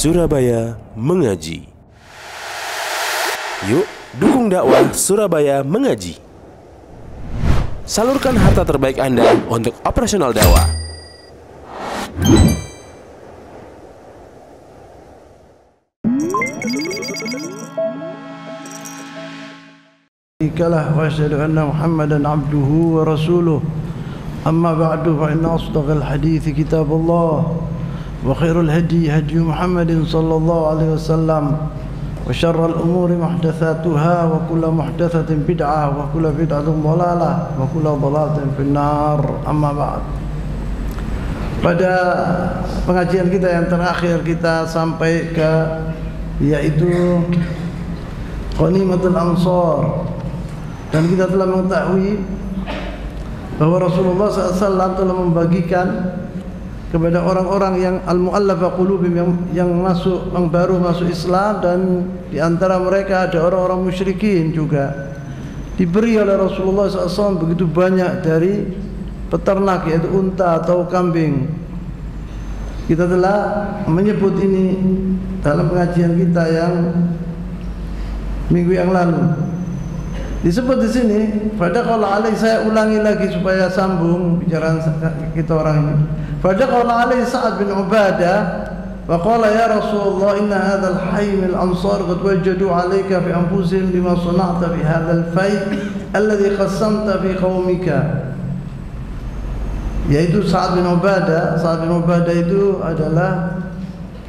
Surabaya Mengaji. Yuk, dukung dakwah Surabaya Mengaji. Salurkan harta terbaik Anda untuk operasional dakwah. wa asyhadu anna Muhammadan abduhu wa rasuluh. Amma ba'du, fa inna asdaqal hadithi kitabullah wa khairul hadi hadi Muhammadin sallallahu alaihi wasallam wa syarrul umuri muhdatsatuha wa kullu muhdatsatin bid'ah wa kullu bid'atin dhalalah wa kullu dhalalatin finnar. Amma ba'd. Pada pengajian kita yang terakhir kita sampai ke yaitu Ghanimatul Ansar, dan kita telah mengetahui bahwa Rasulullah SAW telah membagikan kepada orang-orang yang al-mu'allafa qulubihim, yang baru masuk Islam, dan di antara mereka ada orang-orang musyrikin juga. Diberi oleh Rasulullah SAW begitu banyak dari peternak, yaitu unta atau kambing. Kita telah menyebut ini dalam pengajian kita yang minggu yang lalu. Disebut di sini, fadaqala alaihi, saya ulangi lagi supaya sambung bicaraan kita orang ini. Fadaqala alaihi Sa'ad bin Ubadah wa qala ya Rasulullah, inna hadzal hayy min al-ansar qad wajadu alayka fi anfusihim lima sana'ta fi hadzal fay alladhi qassamta fi qaumika. Yaitu Sa'ad bin Ubadah. Sa'ad bin Ubadah itu adalah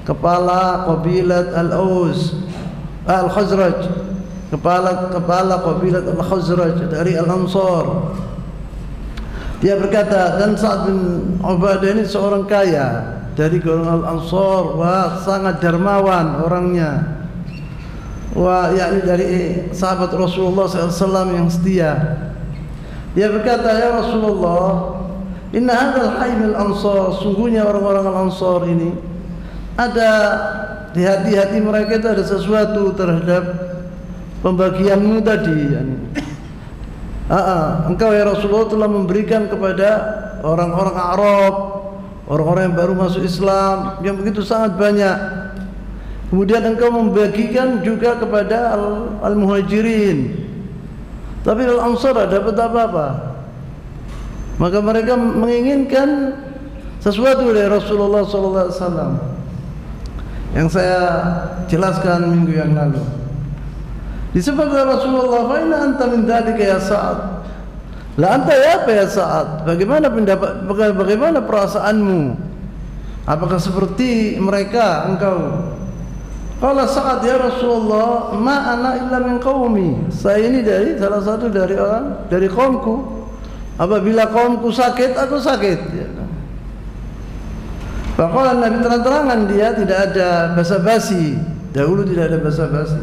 kepala qabilat Al-Aus Al-Khazraj, kepala qabilat Al-Khazraj dari Al-Ansar. Dia berkata, dan Sa'ad bin Ubadah ini seorang kaya dari golongan Al-Ansar, wah sangat dermawan orangnya, wah yakni dari sahabat Rasulullah SAW yang setia. Dia berkata, ya Rasulullah, inna hadzal hayy min al-Ansar, sungguhnya orang-orang Al-Ansar ini ada di hati-hati mereka itu ada sesuatu terhadap pembagianmu tadi. Engkau ya Rasulullah telah memberikan kepada orang-orang Arab, orang-orang yang baru masuk Islam, yang begitu sangat banyak. Kemudian engkau membagikan juga kepada al-muhajirin, tapi al-Ansar ada dapat apa-apa. Maka mereka menginginkan sesuatu dari Rasulullah SAW yang saya jelaskan minggu yang lalu. Disebut oleh Rasulullah, fa inna anta min dzalika ya Sa'ad. La anta ya apa ya Sa'ad? Bagaimana perasaanmu? Apakah seperti mereka engkau? Qala Sa'ad, ya Rasulullah, ma ana illa min qaumi. Saya ini dari salah satu dari orang dari kaumku. Apabila kaumku sakit, aku sakit. Faqala Nabi, terang-terangan dia, tidak ada basa-basi. Dahulu tidak ada basa-basi.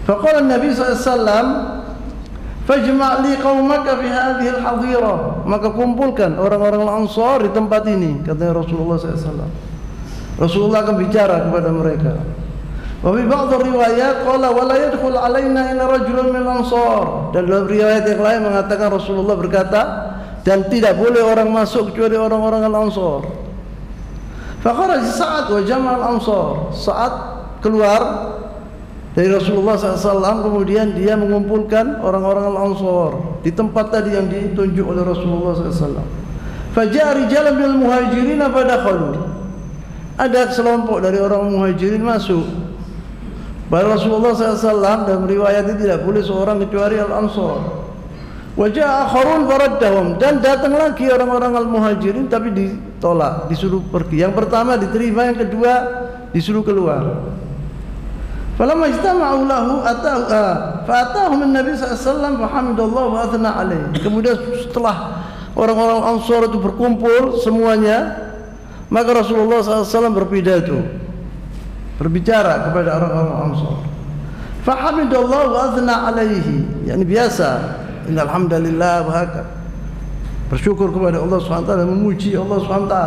Faqala Nabi SAW, fajma' li qaumaka fi hadhihi al-hadira, maka kumpulkan orang-orang Ansar di tempat ini, kata Rasulullah SAW. Rasulullah akan bicara kepada mereka. Wa bi ba'd riwayat qala wa la yadkhul alaina illa rajulun min Ansar, dan dalam riwayat yang lain mengatakan Rasulullah berkata, dan tidak boleh orang masuk kecuali orang-orang Al-Ansar. Faqala Sa'ad wa jama' al-Ansar, Sa'ad keluar dari Rasulullah SAW, kemudian dia mengumpulkan orang-orang Al-Ansar di tempat tadi yang ditunjuk oleh Rasulullah SAW. Faja'a rijalan minal muhajirin fadakhalu, ada sekelompok dari orang muhajirin masuk. Bahwa Rasulullah SAW dalam riwayat ini tidak boleh seorang kecuali Al-Ansar. Waja'a akharun faraddahum, dan datang lagi orang-orang Al-Muhajirin tapi ditolak, disuruh pergi. Yang pertama diterima, yang kedua disuruh keluar. Falamma ijtama'u lahu fa'atahum an-nabi sallallahu alaihi wasallam fa hamidallahu wa athna alaihi. Kemudian setelah orang-orang Ansar itu berkumpul semuanya, maka Rasulullah SAW berpidato, berbicara kepada orang-orang Ansar. Fa hamidallahu wa athna alaihi, yakni biasa, innal hamdalillah wa hakam, bersyukur kepada Allah SWT, memuji Allah SWT.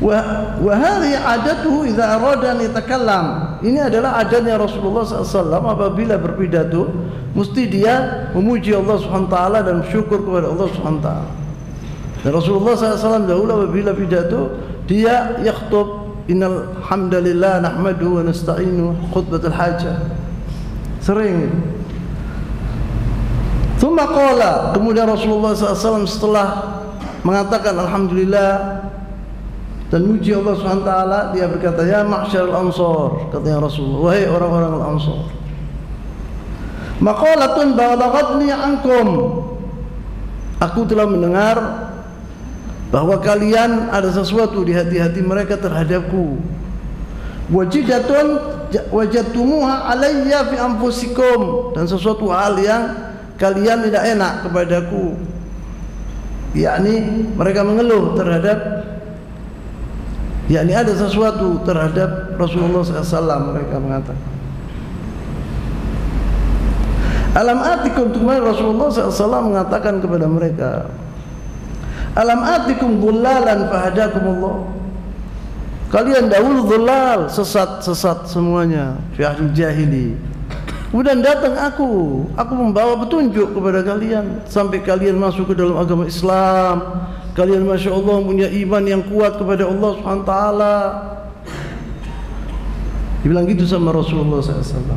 Wa hadhihi adatuhu idza arada an yatakallam, ini adalah adatnya Rasulullah SAW apabila berpidato, mesti dia memuji Allah SWT dan bersyukur kepada Allah SWT. Dan Rasulullah SAW dahulu apabila pidato, dia yakhtub innal hamdalillah nahmaduhu wa nasta'inu khutbatul hajah. Sering. Tsumma qala, kemudian Rasulullah SAW setelah mengatakan alhamdulillah dan muji Allah SWT, dia berkata, ya ma'syarul ansar, katanya Rasulullah, wahai orang-orang al-ansar, maqalatun balaghatni ankum, aku telah mendengar bahwa kalian ada sesuatu di hati-hati mereka terhadapku, wajidatun wajadtumuha alayya fi anfusikum, dan sesuatu hal yang kalian tidak enak kepadaku, yakni mereka mengeluh terhadap, yakni ada sesuatu terhadap Rasulullah SAW. Mereka mengatakan, alam atikum, Rasulullah SAW mengatakan kepada mereka, alam atikum dhullalan fahadakumullah, kalian dahulu dhulal, sesat semuanya, fi ahli jahili, kemudian datang aku membawa petunjuk kepada kalian sampai kalian masuk ke dalam agama Islam. Kalian Masya Allah punya iman yang kuat kepada Allah SWT. Dibilang gitu sama Rasulullah SAW.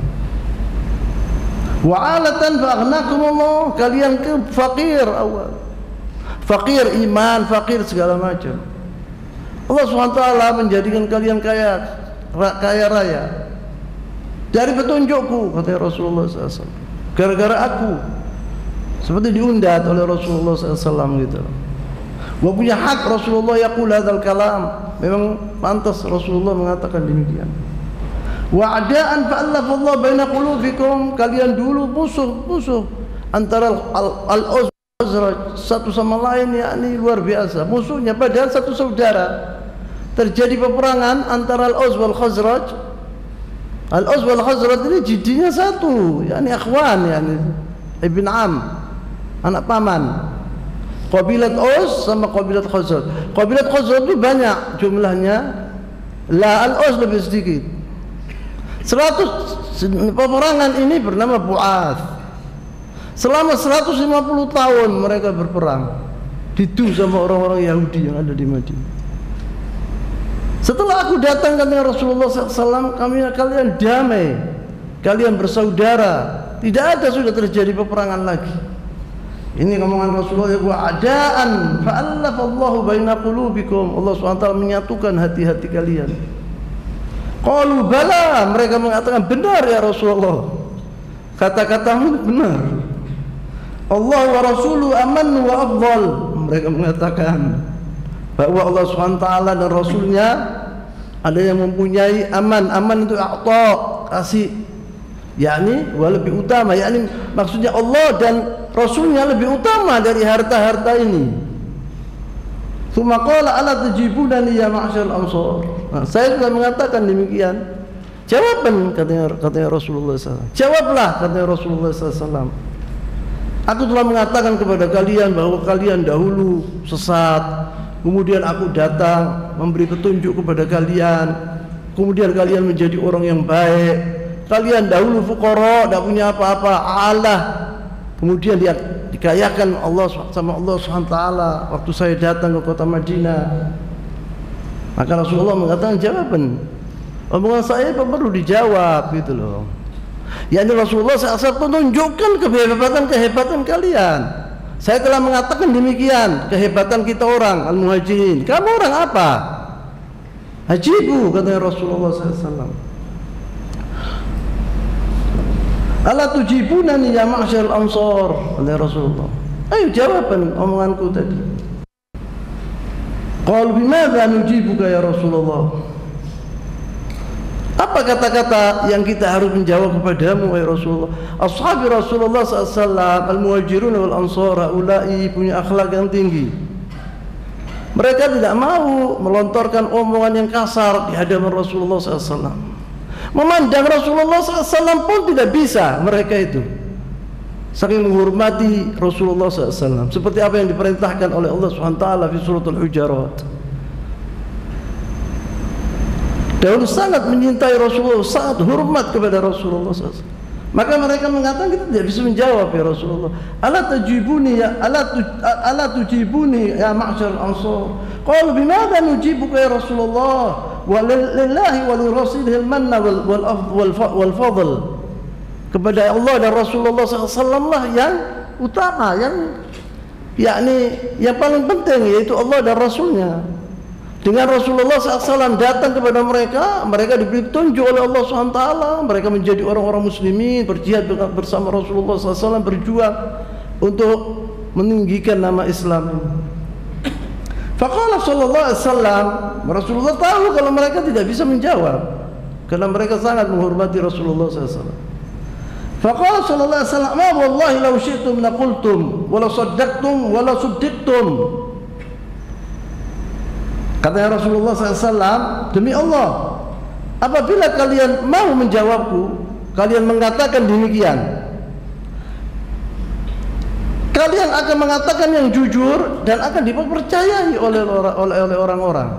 Wa'alatan fa'agnakumullah, kalian ke fakir awal, fakir iman, fakir segala macam. Allah SWT menjadikan kalian kaya raya dari petunjukku, kata Rasulullah SAW. Gara-gara aku, seperti diundat oleh Rasulullah SAW gitu. Gua punya hak Rasulullah yaqul hadzal kalam, memang pantas Rasulullah mengatakan demikian. Wa'adaan fa'allafa Allah baina qulubikum, kalian dulu musuh antara al-Aus Khazraj, satu sama lain, yakni luar biasa musuhnya, padahal satu saudara. Terjadi peperangan antara al-Aus wal Khazraj. Al-Aus wal Khazraj ini jidinya satu, yakni akhwan, yakni ibn am, anak paman. Qabilat Aus sama Qabilat Khazraj. Qabilat Khazraj itu banyak jumlahnya, la al-Aus lebih sedikit. 100 peperangan ini bernama Bu'ath. Selama 150 tahun mereka berperang, didu sama orang-orang Yahudi yang ada di Madinah. Setelah aku datang, kata Rasulullah SAW, kalian damai, kalian bersaudara, tidak ada sudah terjadi peperangan lagi. Ini ngomongan Rasulullah, ya wa'adaan fa'allafa Allahu baina qulubikum, Allah SWT menyatukan hati-hati kalian. Qalu bala, mereka mengatakan benar ya Rasulullah, kata-katamu benar. Allah wa rasuluhu aman wa afdal, mereka mengatakan bahwa Allah SWT dan Rasulnya ada yang mempunyai aman. Aman itu a'ta, kasih, yakni lebih utama, yakni maksudnya Allah dan Rasulnya lebih utama dari harta-harta ini. Tsumma qala ala tujibunani ya ma'syarul ansar. Nah, saya sudah mengatakan demikian. Jawaban, katanya Rasulullah SAW. Jawablah, katanya Rasulullah SAW. Aku telah mengatakan kepada kalian bahwa kalian dahulu sesat, kemudian aku datang memberi petunjuk kepada kalian, kemudian kalian menjadi orang yang baik. Kalian dahulu fuqara, tidak punya apa-apa, Allah, kemudian dia dikayakan Allah sama Allah SWT waktu saya datang ke kota Madinah. Maka Rasulullah mengatakan jawaban, omongan saya perlu dijawab gitu loh. Yani Rasulullah SAW menunjukkan kehebatan kalian. Saya telah mengatakan demikian, kehebatan kita orang al-muhajirin. Kamu orang apa? Ajibu, kata Rasulullah SAW. Ala tujibunani ya ma'syarul ansar, kata Rasulullah. Ayo jawaban omonganku tadi. Qalu bimadza nujibuka ya Rasulullah? Apa kata-kata yang kita harus menjawab kepadamu wahai Rasulullah? Ashabi Rasulullah SAW al-muhajirun wal ansar haula'i punya akhlak yang tinggi. Mereka tidak mau melontarkan omongan yang kasar di hadapan Rasulullah SAW. Memandang Rasulullah SAW pun tidak bisa mereka itu, saking menghormati Rasulullah SAW, seperti apa yang diperintahkan oleh Allah SWT di surat Al-Hujurat. Dahulu sangat mencintai Rasulullah, sangat hormat kepada Rasulullah SAW. Maka mereka mengatakan kita tidak bisa menjawab ya Rasulullah. Ala tujibuni ya ma'syar ansar. Qalu bimadza nujibuka ya Rasulullah? walillahi walirrasulihil manna wal fadl. Kepada Allah dan Rasulullah SAW lah yang utama, yang paling penting, yaitu Allah dan Rasulnya. Dengan Rasulullah SAW datang kepada mereka, mereka diberi petunjuk oleh Allah SWT, mereka menjadi orang-orang muslimin, berjihad bersama Rasulullah SAW, berjuang untuk meninggikan nama Islam. Faqala sallallahu alaihi wasallam, Rasulullah tahu kalau mereka tidak bisa menjawab karena mereka sangat menghormati Rasulullah SAW. Faqala sallallahu alaihi wasallam, "Ma wallahi law syi'tum laqultum wa la saddaqtum wa la suddiqtum." Kata Rasulullah SAW, demi Allah, apabila kalian mau menjawabku, kalian mengatakan demikian, kalian akan mengatakan yang jujur dan akan dipercayai oleh orang-orang.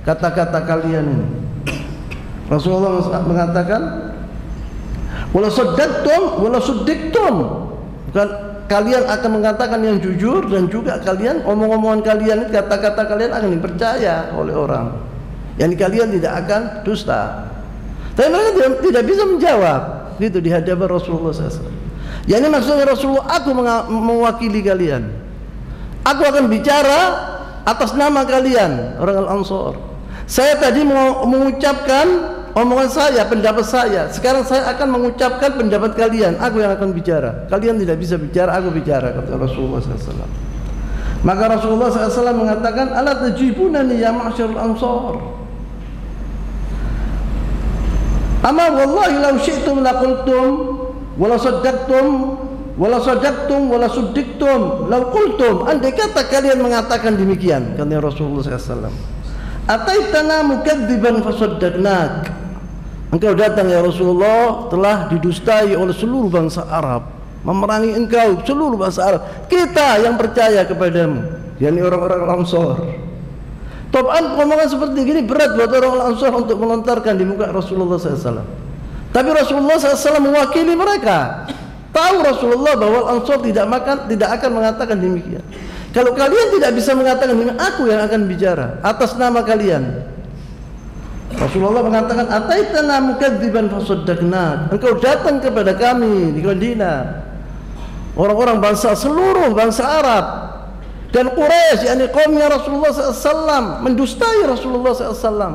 Kata-kata kalian ini, Rasulullah mengatakan, wala saddaqtum wala suddiqtum, bukan kalian akan mengatakan yang jujur dan juga kalian omong-omongan kalian, kata-kata kalian akan dipercaya oleh orang. Yani kalian tidak akan dusta. Tapi mereka tidak bisa menjawab gitu di hadapan Rasulullah SAW. Yani maksudnya Rasulullah, aku mewakili kalian. Aku akan bicara atas nama kalian, orang Al-Ansar. Saya tadi mengucapkan omongan saya, pendapat saya. Sekarang saya akan mengucapkan pendapat kalian. Aku yang akan bicara. Kalian tidak bisa bicara, aku bicara, kata Rasulullah SAW. Maka Rasulullah SAW mengatakan, ala tajibunani ya ma'syarul ansar. Ama wallahi law syi'tum laqultum wala saddaqtum wala saddaqtum wala suddiqtum law qultum. Andai kata kalian mengatakan demikian, kata Rasulullah SAW, ataitana mukadziban fasaddaqnak. Engkau datang ya Rasulullah telah didustai oleh seluruh bangsa Arab, memerangi engkau seluruh bangsa Arab. Kita yang percaya kepadamu, yakni orang-orang Ansar. Tob'an omongan seperti gini berat buat orang Ansar untuk melontarkan di muka Rasulullah SAW. Tapi Rasulullah SAW mewakili mereka. Tahu Rasulullah bahwa Ansar tidak akan mengatakan demikian. Kalau kalian tidak bisa mengatakan demikian, aku yang akan bicara atas nama kalian. Rasulullah mengatakan, ataitana mukadziban fasaddaqnak. Engkau datang kepada kami di Madinah, orang-orang bangsa, seluruh bangsa Arab dan Quraisy, yakni kaumnya Rasulullah SAW, mendustai Rasulullah SAW.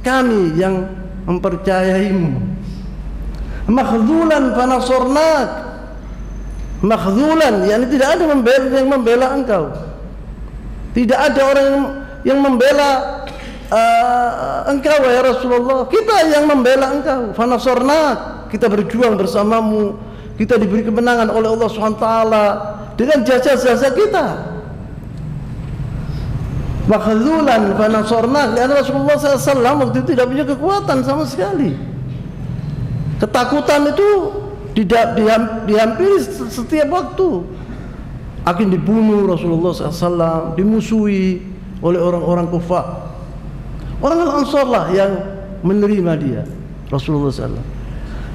Kami yang mempercayaimu. Makhzulan fanasarnak. Makhzulan, yakni tidak ada yang membela engkau. Tidak ada orang yang membela engkau ya Rasulullah. Kita yang membela engkau. Fanasarnak, kita berjuang bersamamu. Kita diberi kemenangan oleh Allah SWT dengan jasa-jasa kita. Makhzulan fanasarnak, karena Rasulullah SAW waktu itu tidak punya kekuatan sama sekali. Ketakutan itu dihampiri setiap waktu. Akan dibunuh Rasulullah SAW, dimusuhi oleh orang-orang kufar. Orang Al-Ansar lah yang menerima dia, Rasulullah SAW.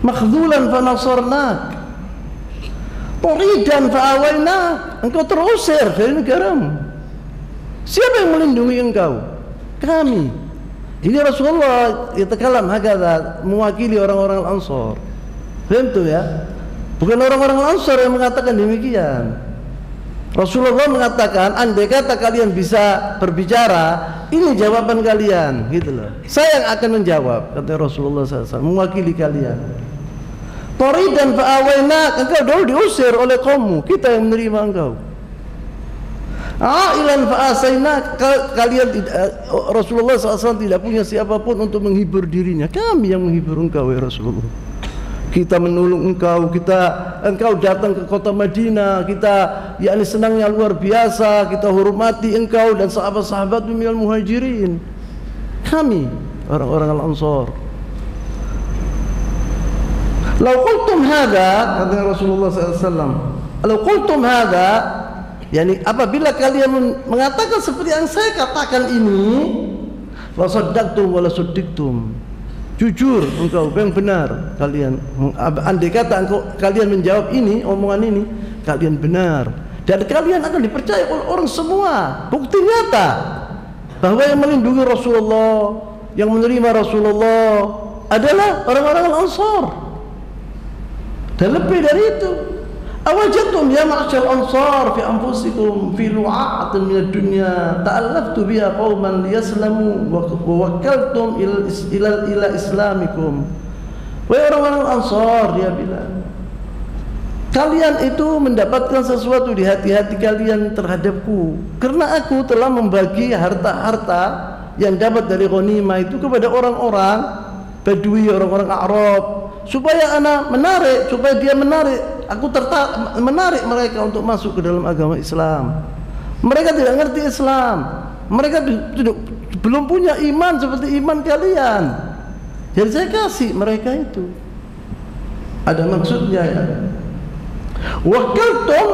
Makhzulan fanasarnak, turidan fa'awainak. Engkau terusir dari negaramu. Siapa yang melindungi engkau? Kami. Ini Rasulullah yatakalam hakadha, mewakili orang-orang Al-Ansar. Paham tu ya? Bukan orang-orang Al-Ansar yang mengatakan demikian. Rasulullah mengatakan, andai kata kalian bisa berbicara, ini jawaban kalian, gitu loh. Saya yang akan menjawab, kata Rasulullah SAW, mewakili kalian. Turidan fa'awainak, engkau dulu diusir oleh kaummu, kita yang menerima engkau. Ailan fa'asainak, kalian tidak, Rasulullah SAW tidak punya siapapun untuk menghibur dirinya. Kami yang menghibur engkau ya Rasulullah. Kita menolong engkau, engkau datang ke kota Madinah, kita yakni senangnya luar biasa, kita hormati engkau dan sahabat-sahabat minal muhajirin. Kami orang-orang Al-Ansar. Lau qultum hadza, kata Rasulullah SAW, lau qultum hadza, yani apabila kalian mengatakan seperti yang saya katakan ini, la saddaqtum wa la suddiqtum. Jujur engkau yang benar kalian. Andai kata kalian menjawab ini, omongan ini, kalian benar dan kalian akan dipercaya oleh orang semua. Bukti nyata bahwa yang melindungi Rasulullah, yang menerima Rasulullah adalah orang-orang Al-Ansar. Dan lebih dari itu, awajadtum ya ma'syar Ansar fi anfusikum fi lu'atin min ad-dunya ta'allaftu biha qauman liyaslamu wa wakkaltum ila islamikum. Wahai orang-orang Ansar, dia bilang, kalian itu mendapatkan sesuatu di hati-hati kalian terhadapku karena aku telah membagi harta-harta yang dapat dari ghanimah itu kepada orang-orang Badui, orang-orang Arab, supaya dia menarik, aku menarik mereka untuk masuk ke dalam agama Islam. Mereka tidak ngerti Islam, mereka belum punya iman seperti iman kalian. Jadi saya kasih mereka itu. Ada maksudnya ya. Wakiltum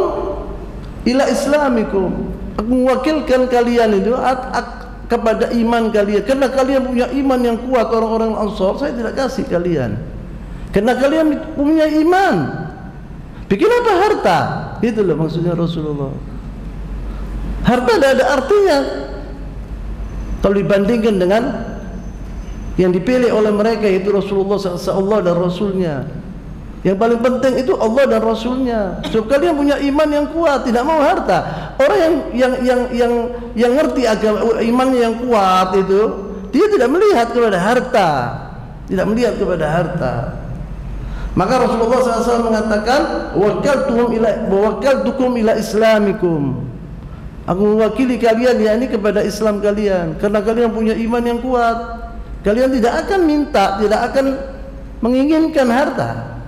ila islamikum, aku mewakilkan kalian itu kepada iman kalian, karena kalian punya iman yang kuat. Orang-orang Ansar saya tidak kasih kalian karena kalian punya iman. Bikin apa harta? Itu loh maksudnya Rasulullah. Harta tidak ada artinya kalau dibandingkan dengan yang dipilih oleh mereka, yaitu Rasulullah SAW dan Rasulnya. Yang paling penting itu Allah dan Rasulnya. So kalian punya iman yang kuat, tidak mau harta. Orang yang ngerti agama, imannya yang kuat itu, dia tidak melihat kepada harta, tidak melihat kepada harta. Maka Rasulullah SAW mengatakan, wakkaltukum ila islamikum. Aku mewakili kalian, yakni kepada Islam kalian, karena kalian punya iman yang kuat. Kalian tidak akan minta, tidak akan menginginkan harta.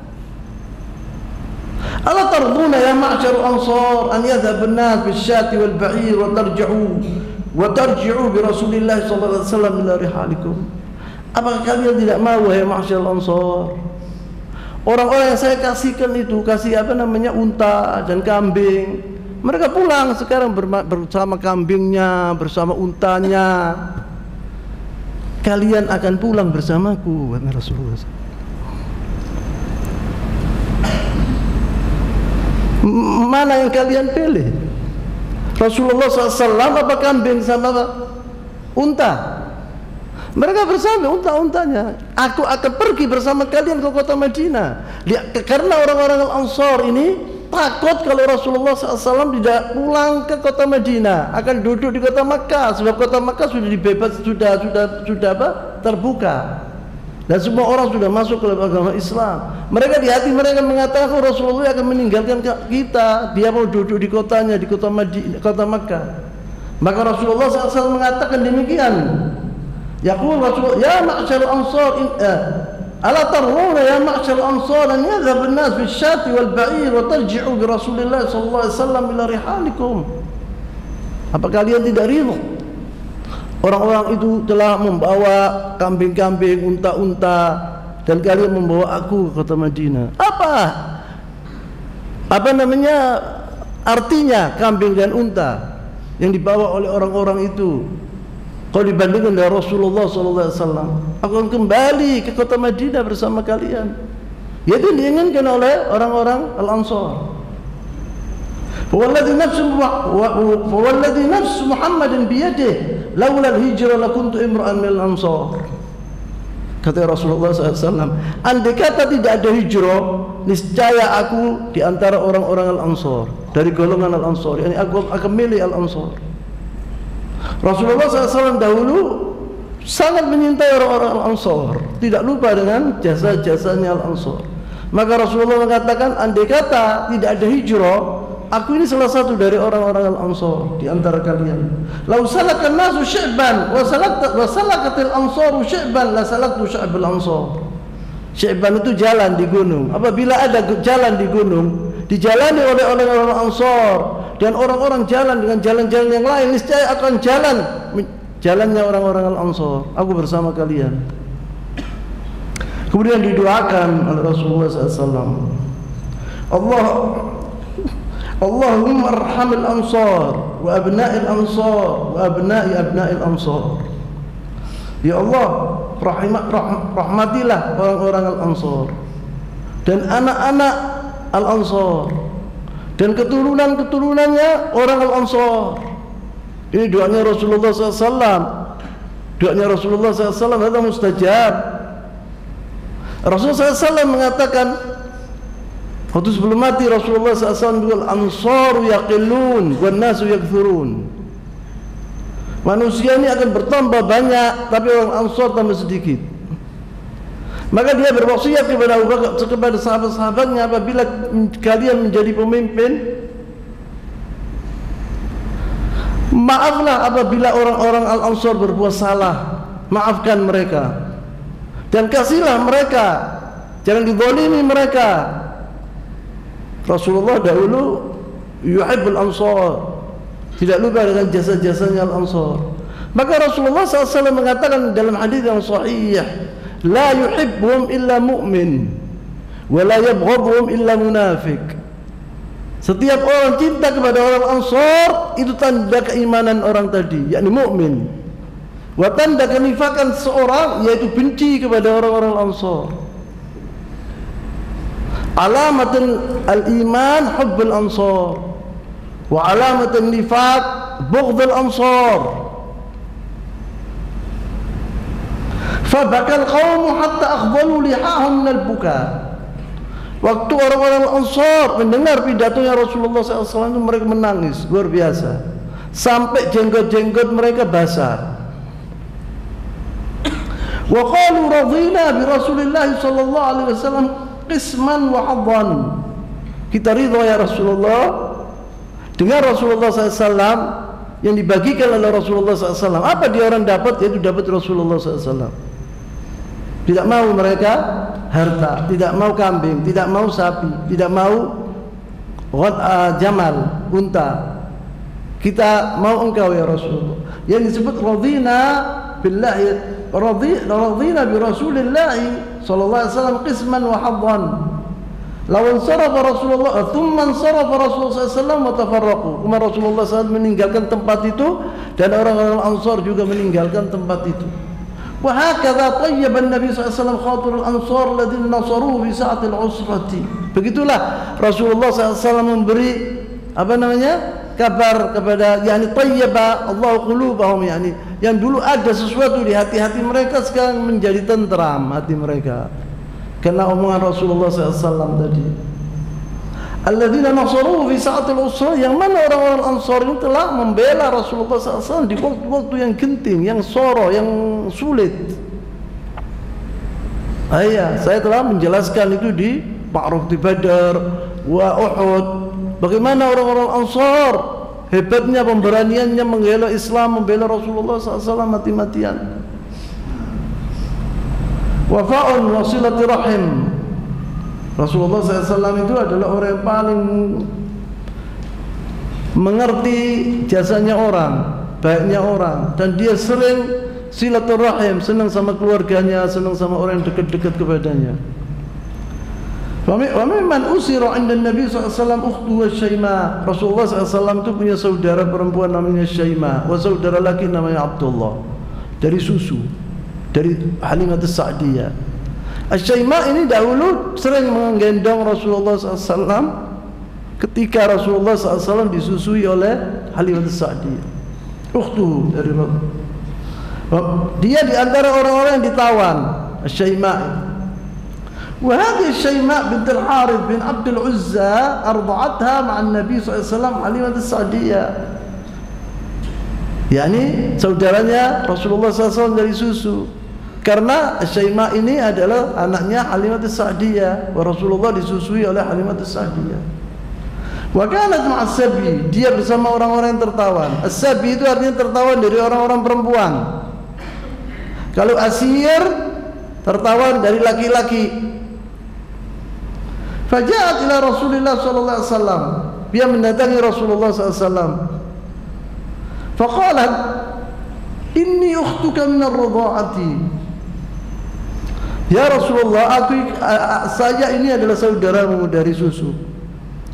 Ala tarduna ya ma'syar Ansar an yadhhab an-nas bisyati wal ba'ir wa tarji'u bi Rasulillah sallallahu alaihi wasallam ila rihalikum. Apakah kalian tidak mau ya ma'syar Ansar? Orang-orang yang saya kasihkan itu, kasih unta dan kambing. Mereka pulang sekarang bersama kambingnya, bersama untanya. Kalian akan pulang bersamaku, kata Rasulullah. Mana yang kalian pilih? Rasulullah SAW apa kambing sama unta? Mereka bersama unta-untanya. Aku akan pergi bersama kalian ke kota Madinah. Karena orang-orang Al-Ansar ini takut kalau Rasulullah SAW tidak pulang ke kota Madinah, akan duduk di kota Makkah, sebab kota Makkah sudah dibebas, sudah terbuka. Dan semua orang sudah masuk ke agama Islam. Mereka di hati mereka mengatakan, oh, Rasulullah akan meninggalkan kita. Dia mau duduk di kotanya, di kota Madinah, kota Makkah. Maka Rasulullah SAW mengatakan demikian. Yaqul Rasulullah, ya ma'syar Ansar, ala tarwuna ya ma'syar Ansar an yadhhab an-nas bisyati wal ba'ir wa tarji'u bi Rasulillah sallallahu alaihi wasallam ila rihalikum. Apa kalian tidak ridha? Orang-orang itu telah membawa kambing-kambing, unta-unta, dan kalian membawa aku ke kota Madinah. Apa namanya artinya kambing dan unta yang dibawa oleh orang-orang itu? Kalau dibandingkan dengan Rasulullah SAW, aku akan kembali ke kota Madinah bersama kalian. Yaitu diinginkan oleh orang-orang Al-Ansar. Fawalladhi nafsu Muhammadin biyadihi laula al-hijrah lakuntu imra'an min al-ansar. Kata Rasulullah SAW, andai kata tidak ada hijrah, niscaya aku di antara orang-orang Al-Ansar, dari golongan Al-Ansar. Yani aku akan milih Al-Ansar. Rasulullah SAW dahulu sangat menyintai orang-orang Al-Ansar, tidak lupa dengan jasa-jasanya Al-Ansar. Maka Rasulullah mengatakan, andai kata tidak ada hijrah, aku ini salah satu dari orang-orang Al-Ansar di antara kalian. Lau salakan nasu sya'ban wa salakatil ansaru sya'ban la salaktu sya'bal ansar. Sya'ban itu jalan di gunung. Apabila ada jalan di gunung dijalani oleh orang-orang Ansar dan orang-orang jalan dengan jalan-jalan yang lain, niscaya akan jalannya orang-orang Al-Ansar. Aku bersama kalian. Kemudian didoakan oleh Rasulullah SAW, Allahumma arhamil ansar wa abna'il ansar wa abna'i abna'il ansar. Ya Allah, rahmatilah orang-orang Al-Ansar dan anak-anak Al-Ansar dan keturunan-keturunannya orang Al-Ansar. Ini doanya Rasulullah SAW. Doanya Rasulullah SAW itu mustajab. Rasulullah SAW mengatakan waktu sebelum mati, Rasulullah SAW bilang, Ansaru yaqillun wan nasu yakthurun. Manusia ini akan bertambah banyak, tapi orang Ansar tambah sedikit. Maka dia berwasiat kepada sahabat-sahabatnya, apabila kalian menjadi pemimpin, maaflah apabila orang-orang Al-Ansar berbuat salah, maafkan mereka dan kasihlah mereka, jangan dizalimi mereka. Rasulullah dahulu yuhibbul Ansar, tidak lupa dengan jasa-jasanya Al-Ansar. Maka Rasulullah SAW mengatakan dalam hadis yang sahih, la yuhibbuhum illa mu'min wa la yabghadhuhum illa munafiq. Setiap orang cinta kepada orang Ansar, itu tanda keimanan orang tadi, yakni mukmin. Wa tanda kenifakan seorang, yaitu benci kepada orang-orang Ansar. Alamatun al-iman hubbul Ansar, wa alamatun nifaq bughdul Ansar. Fabakal qawmu hatta akhdalu lihahum minal buka. Waktu orang-orang Ansar mendengar pidatonya Rasulullah SAW itu mereka menangis luar biasa, sampai jenggot-jenggot mereka basah. Wa qalu radina bi Rasulillah sallallahu alaihi wasallam qisman wa haddan. Kita ridha ya Rasulullah dengan Rasulullah SAW yang dibagikan oleh Rasulullah SAW. Apa dia orang dapat? Yaitu dapat Rasulullah SAW. Tidak mau mereka harta, tidak mau kambing, tidak mau sapi, tidak mau jamal, unta. Kita mau engkau ya Rasulullah. Yang disebut radina billahi, radina bi Rasulillah sallallahu alaihi wasallam qisman wa haddan. Lawan sarafa Rasulullah, thumma sarafa Rasulullah sallallahu wa tafarraqu. Kemudian Rasulullah SAW meninggalkan tempat itu, dan orang-orang Ansar juga meninggalkan tempat itu. Wahakadha tayyaba Nabi SAW khatir al-ansar alladhina nasaruhu fi sa'atil usrati. Begitulah Rasulullah SAW memberi kabar kepada, yakni tayyaba Allah qulubahum, yakni yang dulu ada sesuatu di hati-hati mereka sekarang menjadi tentram hati mereka karena omongan Rasulullah SAW tadi. Alladzina nasaruhu fi sa'atil usra, yang mana orang-orang Ansar ini telah membela Rasulullah SAW di waktu-waktu yang genting, yang soro, yang sulit. Saya telah menjelaskan itu di Ma'ruf di Badar wa Uhud. Bagaimana orang-orang Ansar hebatnya, pemberaniannya membela Islam, membela Rasulullah SAW mati-matian. Wafa'un wa silati rahim. Rasulullah SAW itu adalah orang yang paling mengerti jasanya orang, baiknya orang, dan dia sering silaturahim, senang sama keluarganya, senang sama orang yang dekat-dekat kepadanya. Wa mimman usira 'inda Nabi SAW ukhtuhu Syaimah. Rasulullah SAW itu punya saudara perempuan namanya Syaimah, wa saudara laki namanya Abdullah, dari susu, dari Halimah As-Sa'diyah. Syaimah ini dahulu sering menggendong Rasulullah SAW ketika Rasulullah SAW disusui oleh Halimah As-Sa'diyah, ukhtuhu dari Rasulullah. Dia di antara orang-orang yang ditawan, Syaimah. Wa hadhihi Syaimah bint al-Harith bin Abdul Uzza arda'atha ma'an Nabi SAW Halimah As-Sa'diyah. yakni saudaranya Rasulullah SAW dari susu. Karena Syaimah ini adalah anaknya Halimah As-Sa'diyah, wa Rasulullah disusui oleh Halimah As-Sa'diyah. Wa kanat ma'as-sabi, dia bersama orang-orang yang tertawan. As-sabi itu artinya tertawan dari orang-orang perempuan. Kalau asir, tertawan dari laki-laki. Faja'at ila Rasulullah sallallahu alaihi wasallam, dia mendatangi Rasulullah sallallahu alaihi wasallam. Faqalat, inni ukhtuka min ar-ridha'ati. Ya Rasulullah, saya ini adalah saudaramu dari susu.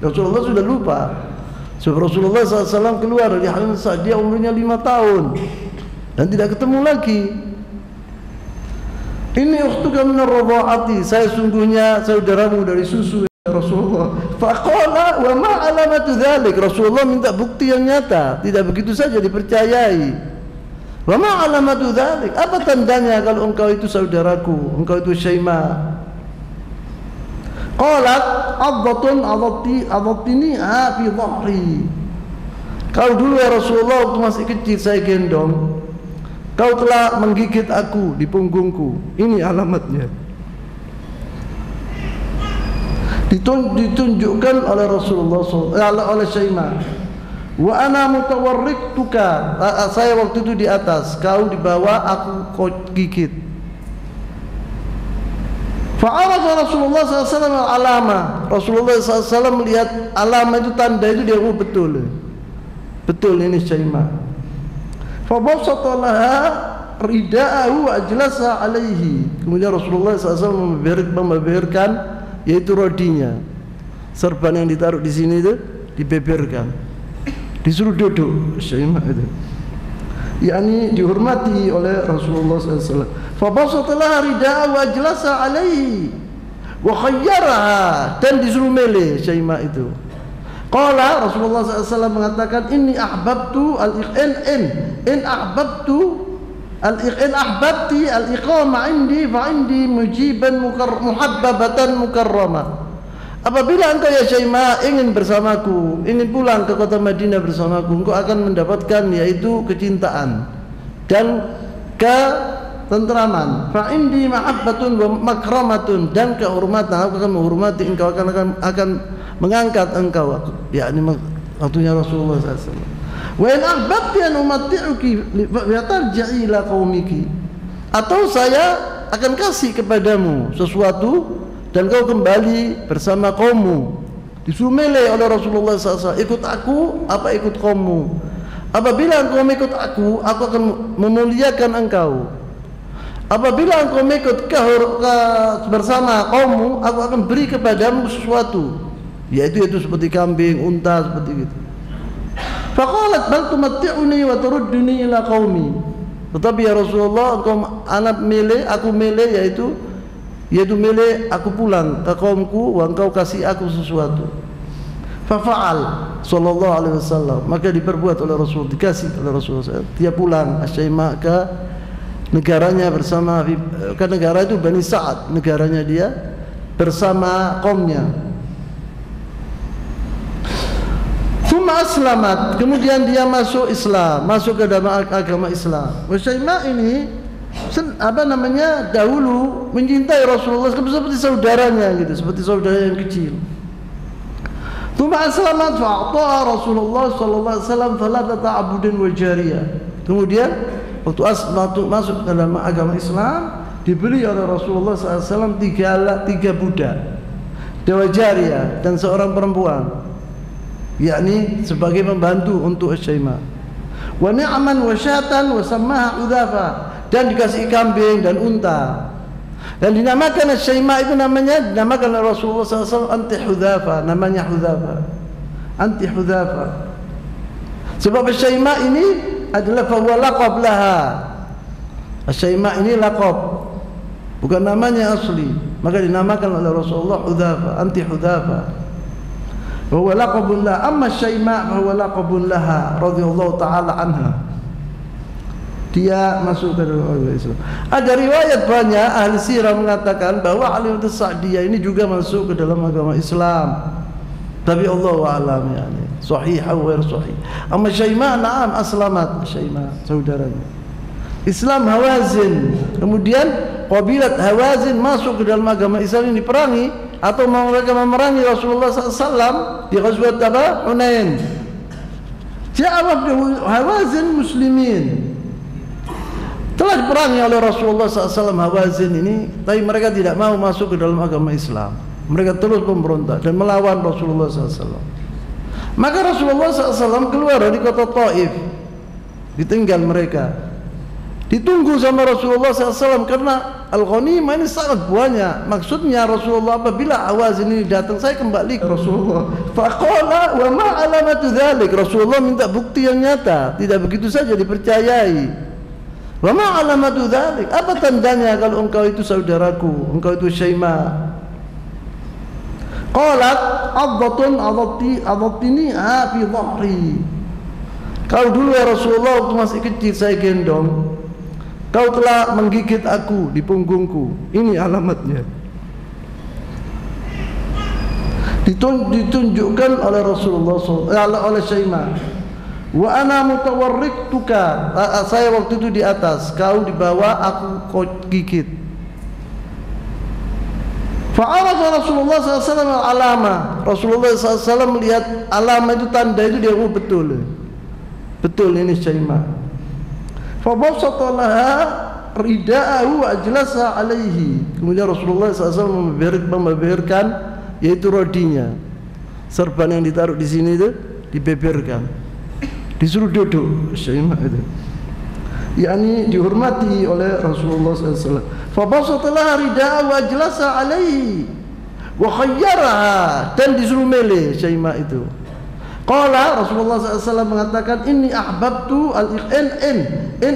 Rasulullah sudah lupa. Sebab Rasulullah SAW keluar dari Halimah As-Sa'diyah umurnya 5 tahun dan tidak ketemu lagi. Ini ukhtuka min ar-ridha'ati, saya sungguhnya saudaramu dari susu ya Rasulullah. Faqala wa ma alamatu dzalik. Rasulullah minta bukti yang nyata, tidak begitu saja dipercayai. Wa ma alamatu dzalik? Apa tandanya kalau engkau itu saudaraku, engkau itu Syaimah? Qalat addatun adattini fi dhahri. Kau dulu ya Rasulullah waktu masih kecil saya gendong, kau telah menggigit aku di punggungku. Ini alamatnya. Ditunjukkan oleh Rasulullah oleh Syaimah. Wa ana mutawarriktuka. Saya waktu itu di atas, kau di bawah, aku kau gigit. Fa'arafa Rasulullah SAW alama. Rasulullah SAW melihat alama itu, tanda itu, dia betul ini Syaimah. Fabasatalaha rida'ahu ajlasa alaihi. Kemudian Rasulullah SAW membeberkan, yaitu rodinya, serban yang ditaruh di sini itu dibeberkan, disuruh duduk Syaimah itu, yakni dihormati oleh Rasulullah SAW. Fabasatalaha rida'ahu ajlasa alaihi wa khayyaraha, dan disuruh milih Syaimah itu. Qala Rasulullah SAW mengatakan, inni ahbabtu in ahbabti al-iqama indi fa indi mujiban muhabbabatan mukarramah. Apabila engkau ya Syaimah ingin bersamaku, ingin pulang ke kota Madinah bersamaku, engkau akan mendapatkan yaitu kecintaan dan ketentraman. Fa indi mahabbatun wa makramatun, dan kehormatan, aku akan menghormati engkau, akan mengangkat engkau, yakni waktunya Rasulullah SAW. Wa in ahbabti an umatti'uki fatarji'i ila qaumiki, atau saya akan kasih kepadamu sesuatu dan kau kembali bersama kaummu. Disuruh milih oleh Rasulullah SAW, ikut aku apa ikut kaummu. Apabila engkau ikut aku akan memuliakan engkau. Apabila engkau ikut bersama kaummu, aku akan beri kepadamu sesuatu, yaitu seperti kambing, unta, seperti itu. Faqalat bal tumatti'uni wa turudduni ila qaumi. Tetapi ya Rasulullah, aku milih yaitu milih aku pulang ke kaumku, wa engkau kasih aku sesuatu. Fafa'al sallallahu alaihi wasallam, maka diperbuat oleh Rasul, dikasih oleh Rasulullah. Dia pulang Syaimah ke negaranya bersama, ke negara itu Bani Sa'ad, negaranya dia bersama kaumnya. Aslamat, kemudian dia masuk Islam, masuk ke dalam agama Islam. Syaimah ini dahulu mencintai Rasulullah seperti saudaranya gitu, seperti saudara yang kecil. Tsumma aslamat fa'ata'a Rasulullah sallallahu alaihi wasallam thalathata abudin wa jariyah. Kemudian waktu masuk ke dalam agama Islam, diberi oleh Rasulullah SAW tiga budak, dua jariyah, dan seorang perempuan, yakni sebagai pembantu untuk Syaimah. Wa ni'man wa syatan wa sammaha Hudzaifah, dan dikasih kambing dan unta. Dan dinamakan Syaimah itu dinamakan oleh Rasulullah SAW anti Hudzaifah, namanya Hudzaifah, anti Hudzaifah. Sebab Syaimah ini adalah fahuwa laqab laha. Syaimah ini laqab, bukan namanya asli, maka dinamakan oleh Rasulullah Hudzaifah, anti Hudzaifah. Wa huwa laqabun laha, amma Syaimah fa huwa laqabun laha radhiyallahu taala anha. Dia masuk ke dalam agama Islam. Ada riwayat banyak ahli sirah mengatakan bahwa Halimah Sa'diyah ini juga masuk ke dalam agama Islam. Tapi Allahu a'lam, yani sahih atau ghair sahih. Amma Syaimah na'am aslamat, Syaimah saudaranya. Islam Hawazin, kemudian qabilat Hawazin masuk ke dalam agama Islam ini, diperangi atau mereka memerangi Rasulullah SAW di Ghazwat Hunain. Ja'awab Hawazin muslimin, telah diperangi oleh Rasulullah SAW Hawazin ini, tapi mereka tidak mau masuk ke dalam agama Islam. Mereka terus memberontak dan melawan Rasulullah SAW. Maka Rasulullah SAW keluar dari kota Taif, ditinggal mereka, ditunggu sama Rasulullah SAW, karena al-ghanimah ini sangat banyak. Maksudnya Rasulullah apabila Hawazin ini datang, saya kembali ke Rasulullah. Faqala wa ma alamatu dzalik, Rasulullah minta bukti yang nyata, tidak begitu saja dipercayai. Wa ma alamatu dzalik, apa tandanya kalau engkau itu saudaraku, engkau itu Syaimah? Qalat addatun adattini fi dhahri. Kau dulu ya Rasulullah waktu masih kecil saya gendong, kau telah menggigit aku di punggungku. Ini alamatnya. Ditunjukkan oleh Rasulullah oleh Syaimah. Wa ana mutawarriktuka, saya waktu itu di atas, kau di bawah, aku kau gigit. Fa'arafa Rasulullah SAW al-alama. Rasulullah SAW melihat alama itu, tanda itu, dia betul. Betul ini Syaimah. Fabasata laha rida'ahu wa ajlasa alaihi. Kemudian Rasulullah SAW membeberkan, yaitu rodinya. Serban yang ditaruh di sini itu dibeberkan. Disuruh duduk Syaimah itu. yakni dihormati oleh Rasulullah SAW. Fabasata laha rida'ahu wa ajlasa alaihi wa khayyaraha, dan disuruh milih Syaimah itu. Qala Rasulullah SAW mengatakan, inni ahbabtu in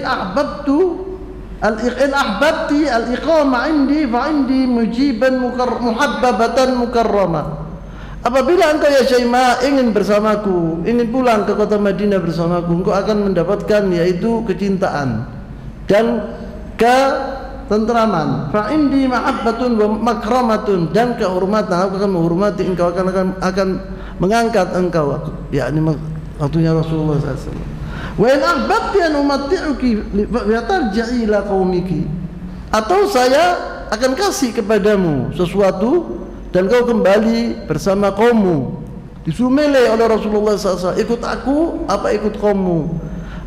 ahbabti al-iqama indi fa indi mujiban muhabbabatan mukarramah. Apabila engkau ya Syaimah ingin bersamaku, ingin pulang ke kota Madinah bersamaku, engkau akan mendapatkan yaitu kecintaan dan ketenteraman. Fa indi mahabbatun wa makramatun, dan kehormatan, aku akan menghormati engkau, akan mengangkat engkau, yakni waktunya Rasulullah SAW. Wa in ahbabti an umatti'uki fatarji'i ila qaumiki, atau saya akan kasih kepadamu sesuatu dan kau kembali bersama kaummu. Disuruh milih oleh Rasulullah SAW, ikut aku apa ikut kaummu.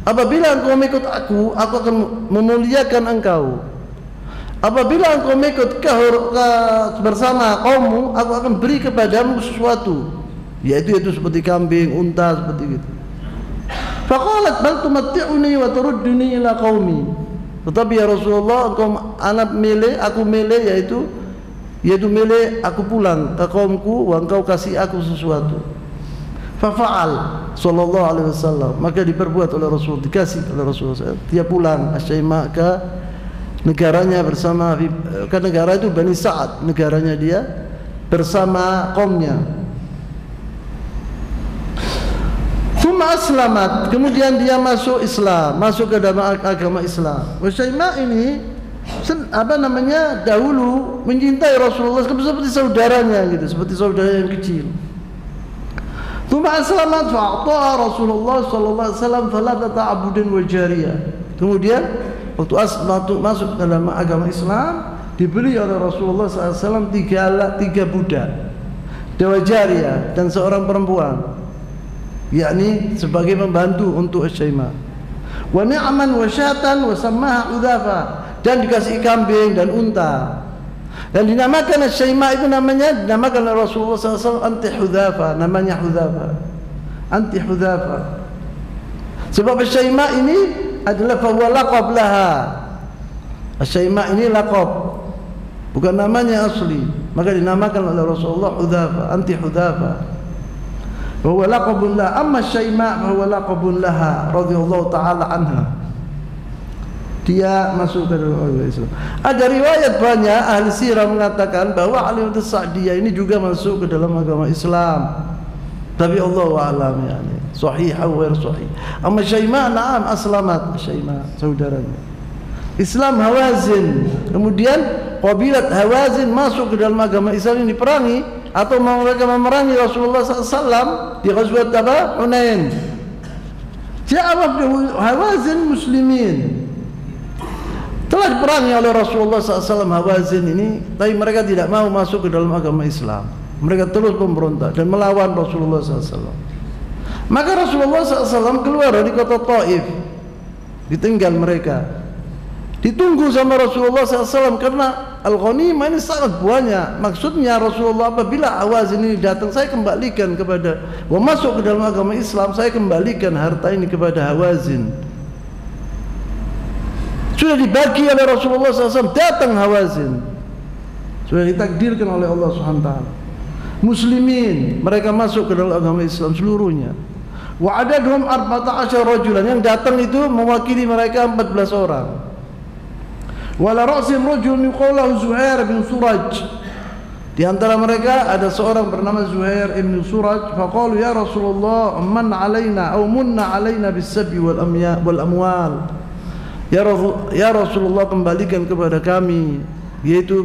Apabila engkau ikut aku akan memuliakan engkau. Apabila engkau ikut bersama kaummu, aku akan beri kepadamu sesuatu, yaitu seperti kambing, unta, seperti itu. Faqalat bal tumatti'uni wa turudduni ila qaumi. Tetapi ya Rasulullah, engkau aku milih yaitu milih aku pulang ke kaumku, wa engkau kasih aku sesuatu. Fafa'al sallallahu alaihi wasallam, maka diperbuat oleh Rasul, dikasih oleh Rasulullah. Dia pulang Syaimah ke negaranya bersama, ke negara itu Bani Sa'ad, negaranya dia bersama kaumnya. Tsumma aslamat, kemudian dia masuk Islam, masuk ke dalam agama Islam. Syaimah ini dahulu mencintai Rasulullah seperti saudaranya gitu, seperti saudara yang kecil. Tsumma aslamat fa'ataha Rasulullah sallallahu alaihi wasallam thalathata abudin wa jariyah. Kemudian waktu masuk dalam agama Islam, diberi oleh Rasulullah SAW tiga budak, dua jariyah, dan seorang perempuan, yakni sebagai pembantu untuk Syaimah. Wa ni'man wa syatan wa sammaha Hudzafa, dan dikasih kambing dan unta, dan dinamakan Syaimah itu dinamakan oleh Rasulullah SAW anti Hudzafa, namanya Hudzafa, anti Hudzafa, sebab Syaimah ini adalah fahuwa laqab laha. Syaimah ini laqab, bukan namanya asli, maka dinamakan oleh Rasulullah Hudzafa, anti Hudzafa. Wa laqabun laha, amma Syaimah fahuwa laqabun laha radhiyallahu taala anha. Dia masuk ke dalam agama Islam. Ada riwayat banyak ahli sirah mengatakan bahwa Halimah Sa'diyah ini juga masuk ke dalam agama Islam. Tapi Allahu a'lam, yani sahih atau ghair sahih. Amma Syaimah na'am aslamat, Syaimah saudaranya. Islam Hawazin, kemudian qabilat Hawazin masuk ke dalam agama Islam, ini diperangi atau mereka memerangi Rasulullah SAW di ghazwat Hunain. Ja'ab Hawazin muslimin, telah diperangi oleh Rasulullah SAW Hawazin ini, tapi mereka tidak mau masuk ke dalam agama Islam. Mereka terus memberontak dan melawan Rasulullah SAW. Maka Rasulullah SAW keluar dari kota Taif, ditinggal mereka, ditunggu sama Rasulullah SAW, karena al-ghanimah ini sangat banyak. Maksudnya Rasulullah apabila Hawazin ini datang, saya kembalikan kepada, masuk ke dalam agama Islam, saya kembalikan harta ini kepada Hawazin. Sudah dibagi oleh Rasulullah SAW, datang Hawazin, sudah ditakdirkan oleh Allah SWT. Muslimin, mereka masuk ke dalam agama Islam seluruhnya. Wa adadhum 14 rajulan, yang datang itu mewakili mereka 14 orang. Wa la ra'sim rajul yuqalu Zuhair bin Suraj, Di antara mereka ada seorang bernama Zuhair ibn Suraj. Faqalu ya Rasulullah, man alaina atau munna alaina bis-sabi wal amwal. Ya Rasulullah, kembalikan kepada kami, yaitu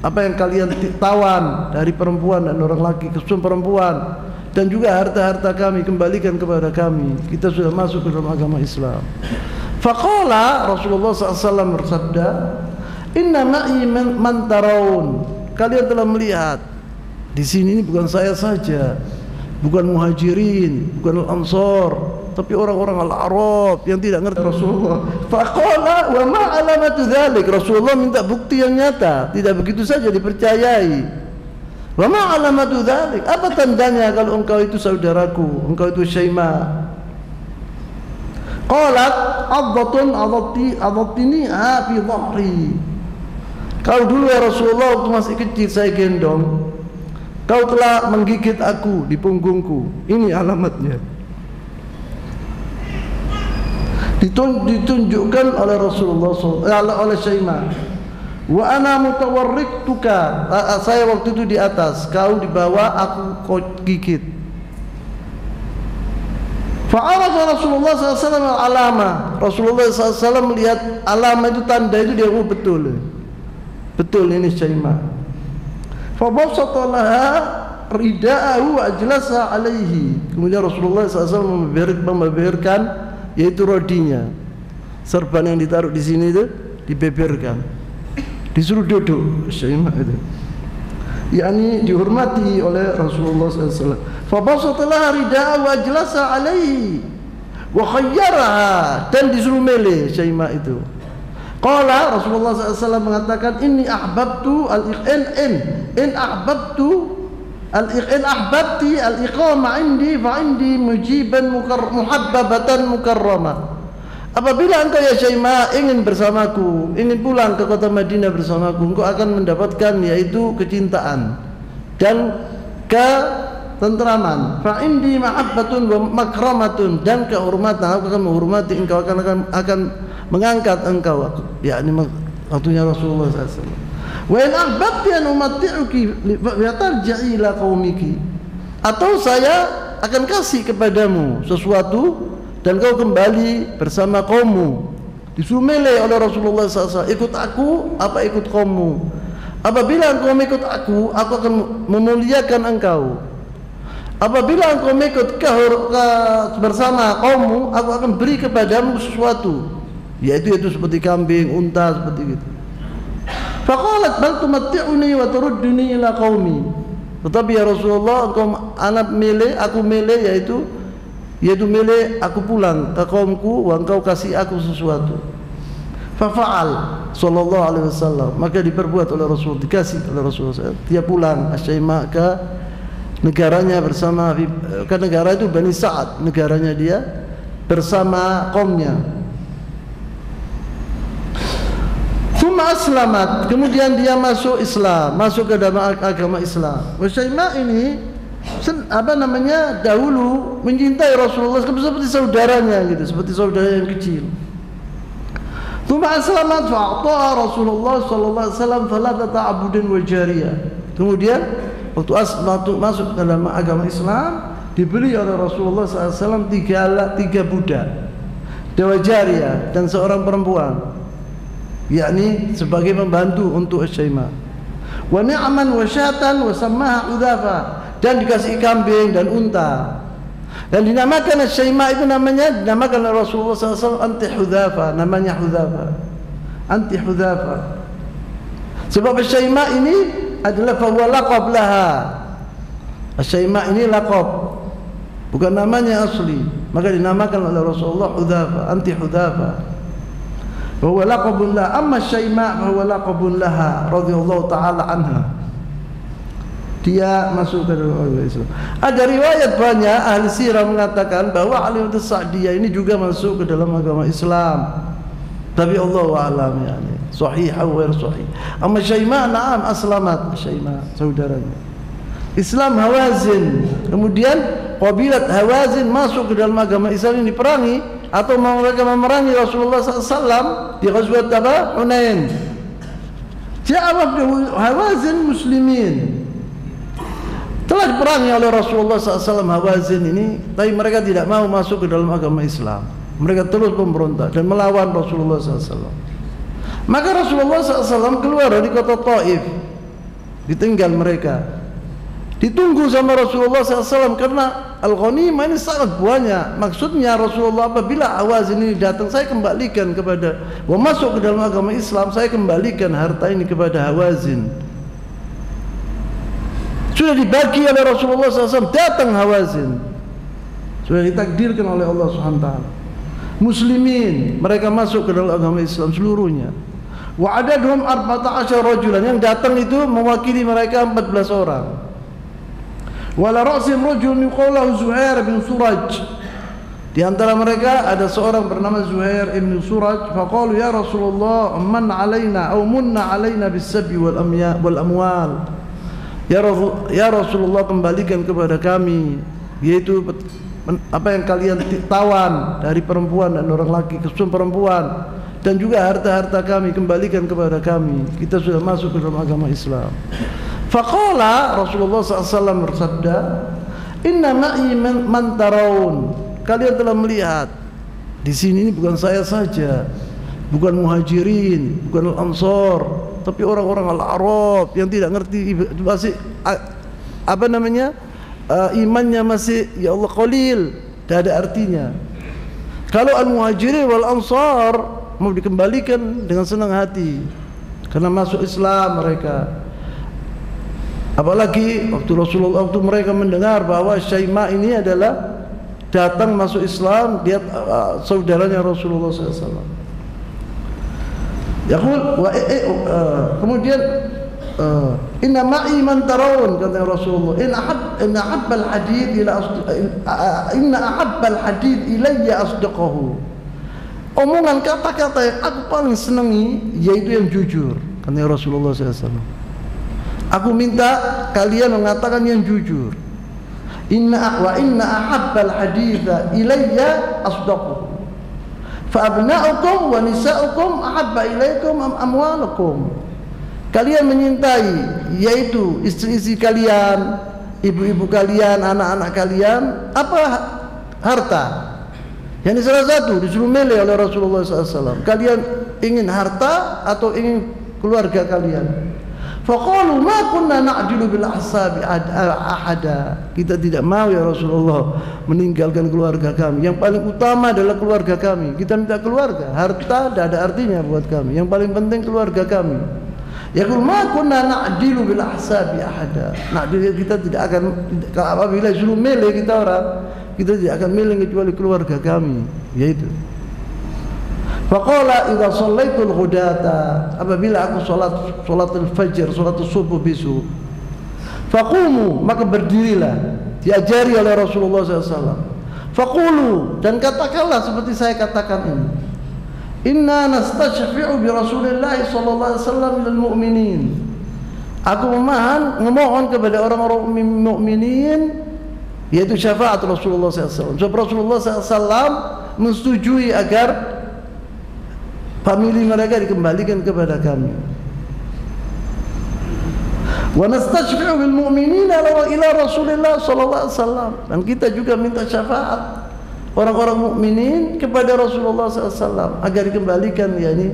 apa yang kalian tawan dari perempuan dan orang laki, khususnya perempuan, dan juga harta-harta kami, kembalikan kepada kami. Kita sudah masuk ke dalam agama Islam. Faqala Rasulullah SAW bersabda, inna ma'i man tarawun. Kalian telah melihat di sini ini bukan saya saja, bukan muhajirin, bukan al-ansar, tapi orang-orang al-Arab yang tidak ngerti Rasulullah. Faqala wa ma alamatu dzalik. Rasulullah minta bukti yang nyata, tidak begitu saja dipercayai. Wa ma alamatu dzalik. Apa tandanya kalau engkau itu saudaraku, engkau itu Syaimah? Qalat addatun adattini fi dhahri. Kau dulu ya Rasulullah waktu masih kecil saya gendong, kau telah menggigit aku di punggungku. Ini alamatnya. Ditunjukkan oleh Rasulullah oleh Syaimah. Wa ana mutawarriktuka. Saya waktu itu di atas, kau di bawah, aku gigit. Fa'arafa Rasulullah SAW al-alama. Rasulullah SAW melihat alama itu, tanda itu, dia betul. Betul ini Syaimah. Fabasata laha rida'ahu wa ajlasa alaihi. Kemudian Rasulullah SAW membeberkan, yaitu rodinya, serban yang ditaruh di sini itu dibeberkan, disuruh duduk Syaimah itu, yakni dihormati oleh Rasulullah SAW. Fabasata laha rida'ahu wa ajlasa alaihi wa khayyaraha, dan disuruh milih Syaimah itu. Qala Rasulullah SAW mengatakan, inni ahbabtu in ahbabti al-iqama indi fa indi mujiban muhabbabatan mukarramah. Apabila engkau ya Syaimah ingin bersamaku, ingin pulang ke kota Madinah bersamaku, engkau akan mendapatkan yaitu kecintaan dan ketentraman. Fa indi mahabbatun wa makramatun, dan kehormatan, aku akan menghormati engkau, akan mengangkat engkau, yakni waktunya Rasulullah SAW. Wa in ahbabti an umatti'uki wa tarji'i ila qaumiki. Atau saya akan kasih kepadamu sesuatu dan kau kembali bersama kaummu. Disuruh milih oleh Rasulullah SAW, ikut aku apa ikut kaummu. Apabila engkau mengikut aku akan memuliakan engkau. Apabila engkau mengikut bersama kaummu, aku akan beri kepadamu sesuatu, yaitu seperti kambing, unta, seperti itu. Faqalat bal tumatti'uni wa turudduni ila qaumi. Tetapi ya Rasulullah, engkau aku milih yaitu milih aku pulang ke kaumku, wa engkau kasih aku sesuatu. Fafa'al sallallahu alaihi wasallam, maka diperbuat oleh Rasul, dikasih oleh Rasulullah. Dia pulang Syaimah ke negaranya bersama, ke negara itu Bani Sa'ad, negaranya dia bersama kaumnya. Tsumma aslamat, kemudian dia masuk Islam, masuk ke dalam agama Islam. Syaimah ini dahulu mencintai Rasulullah seperti saudaranya gitu, seperti saudara yang kecil. Tsumma aslamat fa'ataha Rasulullah sallallahu alaihi wasallam thalathata abudin wa jariyah. Kemudian waktu masuk ke dalam agama Islam, diberi oleh Rasulullah SAW tiga budak, dua jariyah, dan seorang perempuan, yakni sebagai pembantu untuk Syaimah. Wa ni'man wa syatan wa sammaha Hudzafa, dan dikasih kambing dan unta. Dan dinamakan Syaimah itu dinamakan oleh Rasulullah SAW anti Hudzafa, namanya Hudzafa, anti Hudzafa. Sebab Syaimah ini adalah fahuwa laqab laha. Syaimah ini laqab, bukan namanya asli, maka dinamakan oleh Rasulullah Hudzafa, anti Hudzafa. Bahwa laqabun laha, amma Syaimah bahwa laqabun laha radhiyallahu ta'ala anha. Dia masuk ke dalam agama Islam. Ada riwayat banyak ahli sirah mengatakan bahwa Halimatus Sa'diyah ini juga masuk ke dalam agama Islam. Tapi Allahu a'lam, yani sahih atau ghair sahih. Amma Syaimah na'am aslamat, Syaimah saudaranya. Islam Hawazin. Kemudian qabilat Hawazin masuk ke dalam agama Islam ini, diperangi atau mereka memerangi Rasulullah SAW di Ghazwat Hunain. Ja'a wafdu Hawazin muslimin. Telah diperangi oleh Rasulullah SAW Hawazin ini, tapi mereka tidak mau masuk ke dalam agama Islam. Mereka terus memberontak dan melawan Rasulullah SAW. Maka Rasulullah SAW keluar dari kota Taif, ditinggal mereka. Ditunggu sama Rasulullah SAW karena al-ghanimah ini sangat banyak. Maksudnya Rasulullah apabila Hawazin ini datang, saya kembalikan kepada, masuk ke dalam agama Islam, saya kembalikan harta ini kepada Hawazin. Sudah dibagi oleh Rasulullah SAW, datang Hawazin, sudah ditakdirkan oleh Allah SWT. Muslimin, mereka masuk ke dalam agama Islam seluruhnya. Wa adadhum 14 rajulan, yang datang itu mewakili mereka 14 orang. Wala ra'sim rajul yuqalu Zuhair bin Suraj. Di antara mereka ada seorang bernama Zuhair bin Suraj. Faqalu ya Rasulullah, man alaina aw munna alaina bis-sabi wal amwal. Ya Rasulullah, kembalikan kepada kami, yaitu apa yang kalian tawan dari perempuan dan orang laki, khususnya perempuan, dan juga harta-harta kami, kembalikan kepada kami. Kita sudah masuk ke dalam agama Islam. Faqala Rasulullah SAW bersabda, inna ma'i man tarawun. Kalian telah melihat di sini, ini bukan saya saja, bukan muhajirin, bukan al-ansar, tapi orang-orang al-Arab yang tidak ngerti, masih apa namanya, imannya masih ya Allah qalil, tidak ada artinya. Kalau al-muhajirin wal ansar mau dikembalikan dengan senang hati karena masuk Islam mereka. Apalagi waktu mereka mendengar bahwa Syaimah ini adalah datang masuk Islam, dia saudaranya Rasulullah SAW. Kemudian inna ma'i man tarawun, kata Rasulullah, inna ahabbal hadith ilayya asdaqahu. Omongan kata-kata yang aku paling senangi yaitu yang jujur, kata Rasulullah SAW. Aku minta kalian mengatakan yang jujur. Inna ahabbal haditha ilayya asdaquhu. Fa abna'ukum wa nisa'ukum ahabba ilaykum amwalukum. Kalian menyintai, yaitu istri-istri kalian, ibu-ibu kalian, anak-anak kalian, apa harta. Yang salah satu disuruh milih oleh Rasulullah SAW. Kalian ingin harta atau ingin keluarga kalian? Faqalu ma kunna na'dilu bil ahsabi ahada. Kita tidak mau ya Rasulullah meninggalkan keluarga kami. Yang paling utama adalah keluarga kami. Kita minta keluarga, harta tidak ada artinya buat kami. Yang paling penting keluarga kami. Yaqul ma kunna na'dilu bil ahsabi ahada. Na'dilu, kita tidak akan, apabila suruh milih kita orang, kita tidak akan milih kecuali keluarga kami, yaitu. Faqala idza shallaitul ghudata, apabila aku salatul fajr, salatul subuh besok, faqumu, maka berdirilah, diajari oleh Rasulullah SAW. Faqulu, dan katakanlah seperti saya katakan ini, inna nastashfi'u bi Rasulillah sallallahu alaihi wasallam lil mu'minin. Aku memohon kepada orang-orang mukminin, yaitu syafaat Rasulullah SAW. Sebab Rasulullah SAW menyetujui agar famili mereka dikembalikan kepada kami. Wa nastashfi'u bil mu'minina ila Rasulillah sallallahu alaihi wasallam. Dan kita juga minta syafaat orang-orang mukminin kepada Rasulullah SAW agar dikembalikan, yakni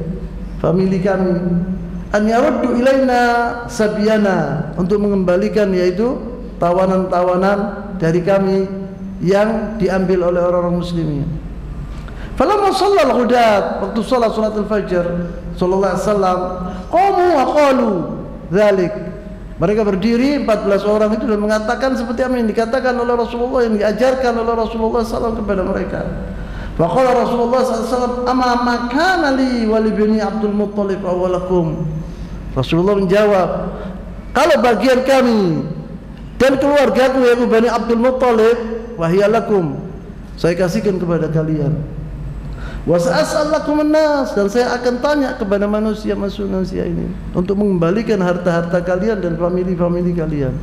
famili kami, an yaruddu ilaina sabyana, untuk mengembalikan yaitu tawanan-tawanan dari kami yang diambil oleh orang-orang muslimin. Falamma shallal ghudat, waktu salat fajr sallallahu alaihi wasallam, qamu wa qalu dzalik. Mereka berdiri 14 orang itu dan mengatakan seperti apa yang dikatakan oleh Rasulullah, yang diajarkan oleh Rasulullah SAW kepada mereka. Faqala Rasulullah SAW, amma makana li wa li bani Abdul Muttalib awwalakum. Rasulullah menjawab, kalau bagian kami dan keluargaku yaitu Bani Abdul Muttalib, wahiyalakum, saya kasihkan kepada kalian. Wa sa'alakum an-nas, dan saya akan tanya kepada manusia ini untuk mengembalikan harta-harta kalian dan famili-famili kalian.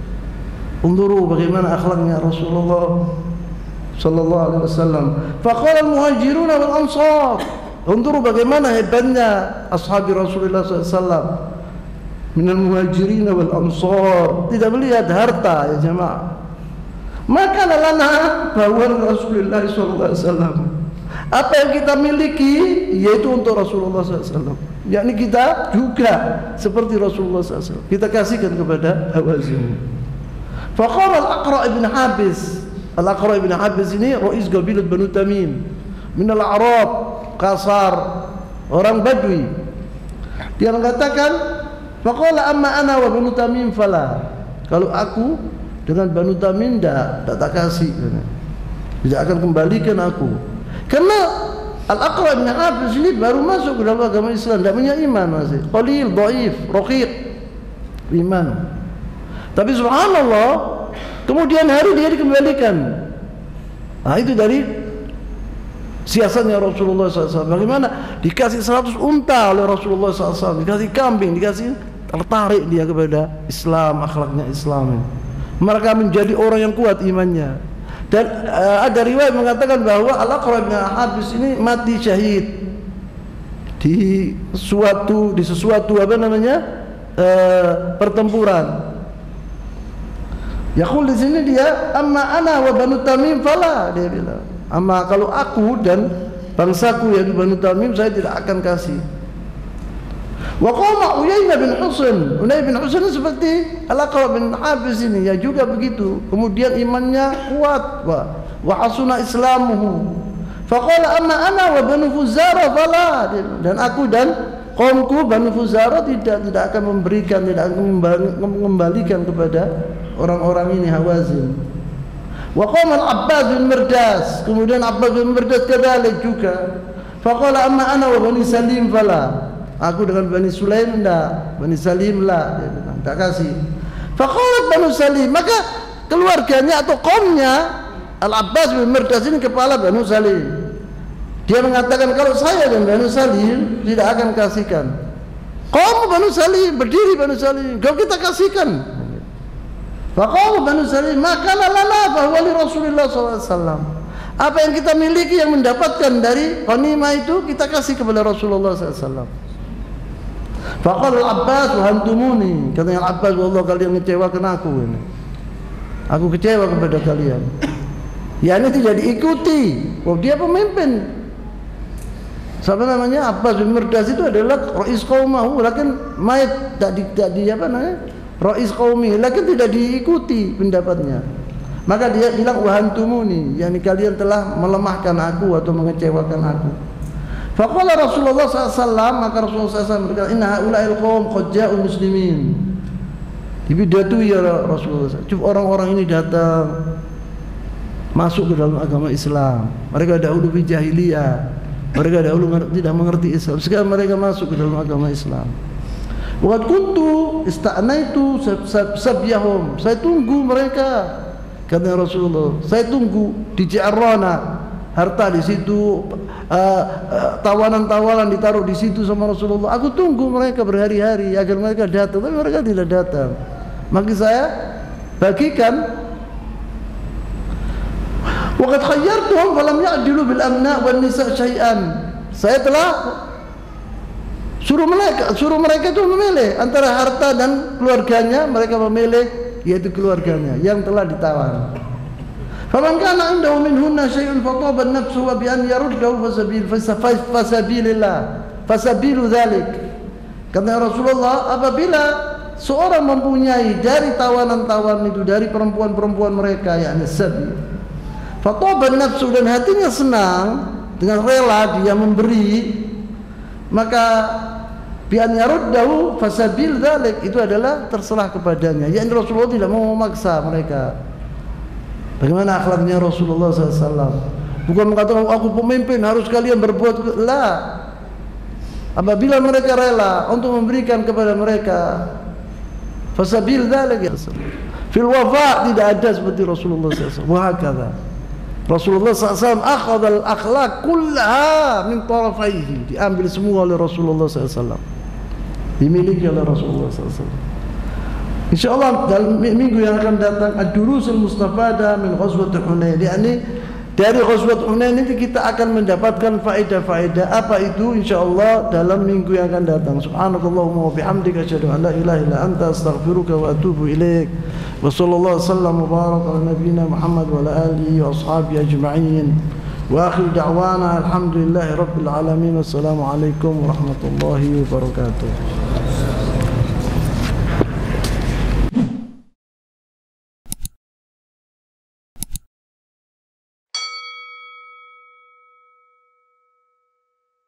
Unduru bagaimana akhlaknya Rasulullah sallallahu alaihi wasallam. Faqala al-muhajirun wal ansar, unduru bagaimana hebatnya ashabi Rasulullah sallallahu alaihi wasallam. minal muhajirin wal ansar, tidak melihat harta ya jemaah. Maka lana bawaan Rasulullah SAW. Apa yang kita miliki yaitu untuk Rasulullah SAW. Yakni kita juga seperti Rasulullah SAW. Kita kasihkan kepada Hawazin. Faqala Al-Aqra' ibn Habis. Al-Aqra' ibn Habis ini Rais Qabilah Banu Tamim minal Arab, kasar, orang Badui. Dia mengatakan, faqala amma ana wa Banu Tamim fala. Kalau aku dengan Banu Tamim tak kasih, tidak akan kembalikan aku. Karena Al-Aqra' bin Habis ini baru masuk ke dalam agama Islam, tidak punya iman masih, qalil, dhaif, raqiq iman. Tapi subhanallah, kemudian hari dia dikembalikan. Nah, itu dari siasatnya Rasulullah SAW. Bagaimana? Dikasih 100 unta oleh Rasulullah SAW, dikasih kambing, dikasih, tertarik dia kepada Islam, akhlaknya Islam. Mereka menjadi orang yang kuat imannya. Dan ada riwayat mengatakan bahwa Al-Aqra' bin Habis ini mati syahid di sesuatu apa namanya pertempuran. Yaqul di sini dia, amma ana wa Banu Tamim fala, dia bilang. Amma kalau aku dan bangsaku yaitu Banu Tamim, saya tidak akan kasih. Wa qala Uyainah bin Husain. Uyainah bin Husain seperti Al-Aqra' bin Habis ini ya juga begitu. Kemudian imannya kuat wa hasuna islamuhu. Faqala amma ana wa Banu Fuzara fala. Dan aku dan kaumku Banu Fuzara tidak akan memberikan, tidak akan mengembalikan kepada orang-orang ini Hawazin. Wa qala Al-Abbas bin Mirdas. Kemudian Abbas bin Mirdas kadzalik juga. Faqala amma ana wa Bani Salim fala. Aku dengan Bani Sulaim enggak, Bani Salim lah, dia bilang, tak kasih. Faqalat Banu Salim, maka keluarganya atau kaumnya Al-Abbas bin Mirdas ini kepala Banu Salim. Dia mengatakan kalau saya dan Banu Salim tidak akan kasihkan. Kaum Banu Salim, berdiri Banu Salim, kau kita kasihkan. Faqalu Banu Salim, maka lana bahwa li Rasulullah SAW. Apa yang kita miliki yang mendapatkan dari ghanimah itu kita kasih kepada Rasulullah SAW. Faqala Al-Abbas wa antumuni, katanya Al-Abbas, wallah kalian mengecewakan aku ini. Aku kecewa kepada kalian. Ya ini tidak diikuti. Oh, dia pemimpin. Siapa namanya? Abbas bin Mirdas itu adalah rais qaumahu, lakin mayat tak di apa namanya? Rais qaumi, lakin tidak diikuti pendapatnya. Maka dia bilang wa antumuni, yakni kalian telah melemahkan aku atau mengecewakan aku. Faqala Rasulullah SAW, maka Rasulullah SAW berkata, inna haula'il qaum qad ja'u muslimin. Dibidatui ya Rasulullah SAW. Cuma orang-orang ini datang masuk ke dalam agama Islam. Mereka dahulu di jahiliyah, mereka dahulu tidak mengerti Islam. Sekarang mereka masuk ke dalam agama Islam. Wa qad kuntu ista'naitu sabyahum. Saya tunggu mereka, kata Rasulullah. Saya tunggu di Ji'arrana, harta di situ, tawanan-tawanan ditaruh di situ sama Rasulullah. Aku tunggu mereka berhari-hari agar mereka datang, tapi mereka tidak datang. Maka saya bagikan. Waqad khayyartuhum falam ya'dilu bil amna wan nisa syai'an. Saya telah suruh mereka itu memilih antara harta dan keluarganya. Mereka memilih yaitu keluarganya yang telah ditawan. Faman kana indahu minhunna syai'un fataba an-nafsu wa bi an yaruddahu fasabilillah fasabilu dzalik. Kata Rasulullah, apabila seorang mempunyai dari tawanan-tawanan itu, dari perempuan-perempuan mereka, yakni sabi, fataba an-nafsu, dan hatinya senang dengan rela dia memberi, maka bi an yaruddahu fasabil dzalik, itu adalah terserah kepadanya. Yakni Rasulullah tidak mau memaksa mereka. Bagaimana akhlaknya Rasulullah SAW? Bukan mengatakan aku pemimpin harus kalian berbuat. La. Apabila mereka rela untuk memberikan kepada mereka, fasabil dzalik. Fil wafa tidak ada seperti Rasulullah SAW. Wa hakadha. Rasulullah SAW akhadha al-akhlaq kullaha min tarafaihi. Diambil semua oleh Rasulullah SAW. Dimiliki oleh Rasulullah SAW. InsyaAllah dalam minggu yang akan datang ad-durusul mustafada min ghazwat Hunain, yakni dari Ghazwat Hunain ini kita akan mendapatkan faedah-faedah. Apa itu? Insyaallah dalam minggu yang akan datang. Subhanakallahumma wa bihamdika asyhadu an la ilaha illa anta astaghfiruka wa atubu ilaik. Wa sallallahu wasallam wa baraka ala nabiyyina Muhammad wa ala alihi wa ashabihi ajma'in. Wa akhir da'wana alhamdulillahi rabbil alamin. Wassalamu alaikum warahmatullahi wabarakatuh.